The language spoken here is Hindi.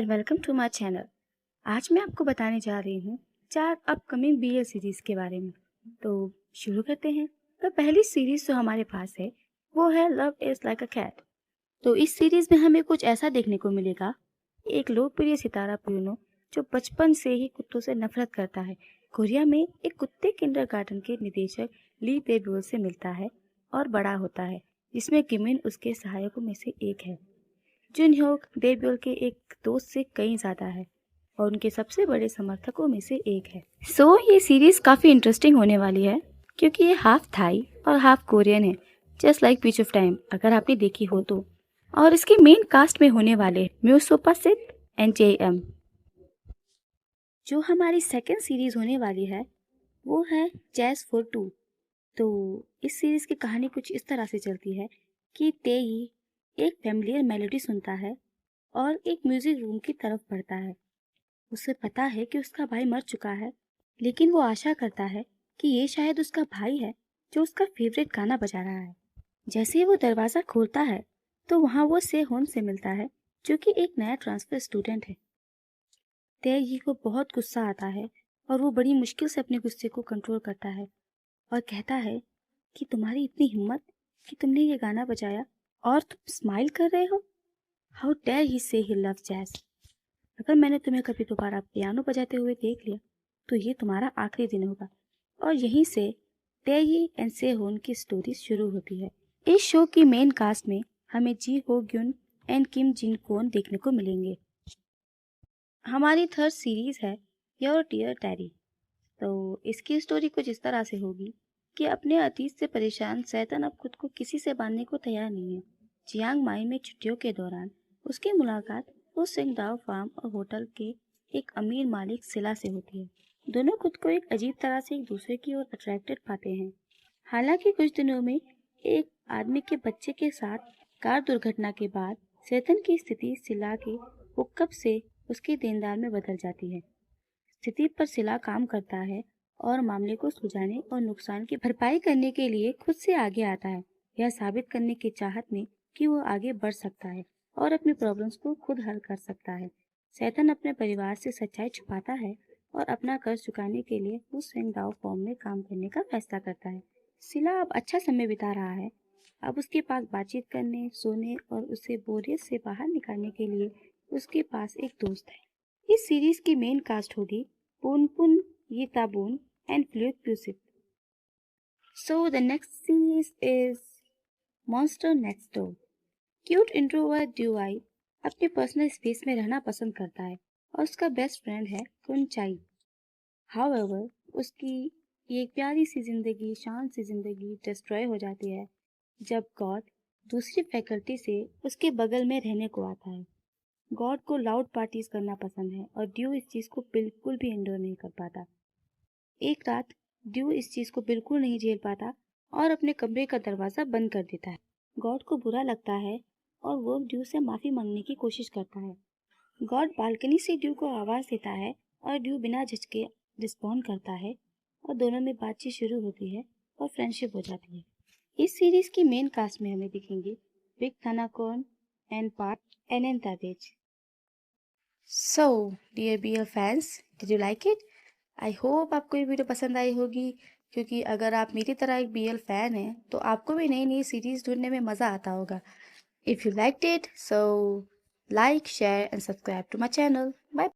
And welcome to my channel. आज मैं आपको बताने जा रही हूँ 4 अपकमिंग बीएल सीरीज़ के बारे में। तो शुरू करते हैं। तो पहली सीरीज़ जो हमारे पास है वो है love is like a cat. तो इस सीरीज़ में हमें कुछ ऐसा देखने को मिलेगा, एक लोकप्रिय सितारा ब्रूनो जो बचपन से ही कुत्तों से नफरत करता है, कोरिया में एक कुत्ते किंडरगार्टन के निदेशक ली बेब्यूल से मिलता है और बड़ा होता है, जिसमें किमिन उसके सहायकों में से एक है। जुन ह्योक बेब्यूल के एक दोस्त से कहीं ज़्यादा है और उनके सबसे बड़े समर्थकों में से एक है। ये सीरीज़ काफ़ी इंटरेस्टिंग होने वाली है क्योंकि ये हाफ थाई और हाफ कोरियन है, just like beach of time, अगर आपने देखी हो तो। और इसके मेन कास्ट में होने वाले म्यूसोपा सिट एंड जेएम। जो हमारी सेकेंड सीरीज़ होने वाली है वो है जैज फॉर टू। तो इस सीरीज़ की कहानी कुछ इस तरह से चलती है कि तेई एक फैमिलियर मेलोडी सुनता है और एक म्यूजिक रूम की तरफ बढ़ता है। उसे पता है कि उसका भाई मर चुका है, लेकिन वो आशा करता है कि ये शायद उसका भाई है जो उसका फेवरेट गाना बजा रहा है। जैसे ही वो दरवाज़ा खोलता है तो वहाँ वो से होन से मिलता है, जो कि एक नया ट्रांसफर स्टूडेंट है। तेई को बहुत गुस्सा आता है और वो बड़ी मुश्किल से अपने गुस्से को कंट्रोल करता है और कहता है कि तुम्हारी इतनी हिम्मत कि तुमने ये गाना बजाया और तुम स्माइल कर रहे हो। हाउ डेयर ही से ही लव जैज। अगर मैंने तुम्हें कभी दोबारा पियानो बजाते हुए देख लिया तो ये तुम्हारा आखिरी दिन होगा। और यहीं से तेई एंड से होन की स्टोरी शुरू होती है। इस शो की मेन कास्ट में हमें जी हो ग्युन एंड किम जिन कोन देखने को मिलेंगे। हमारी थर्ड सीरीज है योर डियर डैडी। तो इसकी स्टोरी कुछ इस तरह से होगी कि अपने अतीत से परेशान सैतन अब खुद को किसी से बांधने को तैयार नहीं है। चियांग माई में छुट्टियों के दौरान उसकी मुलाकात उस सिंगडाओ फार्म और होटल के एक अमीर मालिक सिला से होती है। दोनों खुद को एक अजीब तरह से एक दूसरे की ओर अट्रैक्टेड पाते हैं। हालांकि कुछ दिनों में एक आदमी के बच्चे के साथ कार दुर्घटना के बाद सैतन की स्थिति सिला के हुक्कप से उसके देनदार में बदल जाती है। स्थिति पर सिला काम करता है और मामले को सुलझाने और नुकसान की भरपाई करने के लिए खुद से आगे आता है, यह साबित करने की चाहत में कि वो आगे बढ़ सकता है और अपनी प्रॉब्लम्स को खुद हल कर सकता है। सैतन अपने परिवार से सच्चाई छुपाता है और अपना कर्ज चुकाने के लिए उस सेंगडाओ फॉर्म में काम करने का फैसला करता है। सिला अब अच्छा समय बिता रहा है। अब उसके पास बातचीत करने, सोने और उसे बोरियत से बाहर निकालने के लिए उसके पास एक दोस्त है। इस सीरीज की मेन कास्ट होगी Punpun यिताबुन and Fluid Pusip. So the next series is Monster Next Door. Cute introvert ड्यूआई अपने पर्सनल स्पेस में रहना पसंद करता है और उसका बेस्ट फ्रेंड है कुनचाई। हाउएवर उसकी ये प्यारी सी जिंदगी, शांत सी जिंदगी डिस्ट्रॉय हो जाती है जब गॉड दूसरी फैकल्टी से उसके बगल में रहने को आता है। गॉड को लाउड पार्टीज करना पसंद है और ड्यू इस चीज़ को बिल्कुल भी एंडोर नहीं कर पाता। एक रात ड्यू इस चीज को बिल्कुल नहीं झेल पाता और अपने कमरे का दरवाजा बंद कर देता है। गॉड को बुरा लगता है और वो ड्यू से माफी मांगने की कोशिश करता है। गॉड बालकनी से ड्यू को आवाज देता है और ड्यू बिना झिझके रिस्पॉन्ड करता है और दोनों में बातचीत शुरू होती है और फ्रेंडशिप हो जाती है। इस सीरीज की मेन कास्ट में हमें दिखेंगे विक थानाकोन एंड पार्क एनेंताबेज। So dear BL fans, did you like it? I hope आपको ये वीडियो पसंद आई होगी, क्योंकि अगर आप मेरी तरह एक बीएल फैन हैं तो आपको भी नई नई सीरीज़ ढूंढने में मज़ा आता होगा। If you liked it, so like, share and subscribe to my channel. Bye.